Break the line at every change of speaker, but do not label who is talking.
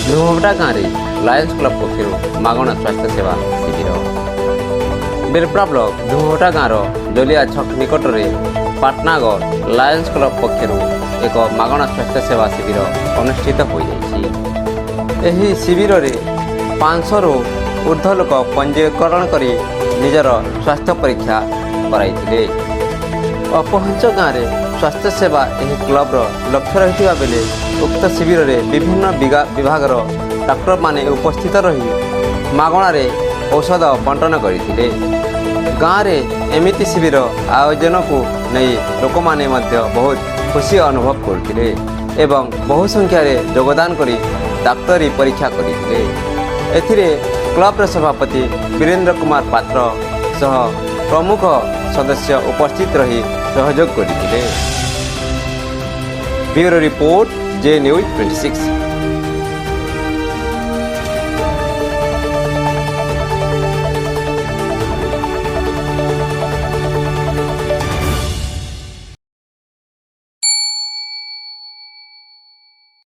ଧୁମବଟା ଗାଁରେ Lions club ପକ୍ଷରୁ ମାଗଣା ସ୍ୱାସ୍ଥ୍ୟ ସେବା ଶିବିର। ବେଲପଡ଼ା ବ୍ଲକ ଧୁମବଟା ଗାଁର ଜଲିଆ ଛକ ନିକଟରେ ପାଟନାଗଡ଼ ଲାୟନ୍ସ କ୍ଲବ ପକ୍ଷରୁ ଏକ ମାଗଣା ସ୍ୱାସ୍ଥ୍ୟ ସେବା ଶିବିର ଅନୁଷ୍ଠିତ ହୋଇଯାଇଛି। ଏହି ଶିବିରରେ 500ରୁ ଉର୍ଦ୍ଧ୍ୱ ଲୋକ ପଞ୍ଜୀକରଣ କରି ନିଜର ସ୍ୱାସ୍ଥ୍ୟ ପରୀକ୍ଷା କରାଇଥିଲେ। ଅପହଞ୍ଚ ଗାଁରେ ସ୍ୱାସ୍ଥ୍ୟ ସେବା ଏହି କ୍ଲବର ଲକ୍ଷ୍ୟ ରହିଥିବା ବେଳେ ଉକ୍ତ ଶିବିରରେ ବିଭିନ୍ନ ବିଭାଗର ଡାକ୍ତରମାନେ ଉପସ୍ଥିତ ରହି ମାଗଣାରେ ଔଷଧ ବଣ୍ଟନ କରିଥିଲେ। ଗାଁରେ ଏମିତି ଶିବିର ଆୟୋଜନକୁ ନେଇ ଲୋକମାନେ ମଧ୍ୟ ବହୁତ ଖୁସି ଅନୁଭବ କରୁଥିଲେ ଏବଂ ବହୁ ସଂଖ୍ୟାରେ ଯୋଗଦାନ କରି ଡାକ୍ତରୀ ପରୀକ୍ଷା କରିଥିଲେ। ଏଥିରେ କ୍ଲବର ସଭାପତି ବୀରେନ୍ଦ୍ର କୁମାର ପାତ୍ର ସହ ପ୍ରମୁଖ ସଦସ୍ୟ ଉପସ୍ଥିତ ରହି ସହଯୋଗ କରିଥିଲେ। ବ୍ୟୁରୋ ରିପୋର୍ଟ, ଯେ ନ୍ୟୁଜ୍ 26।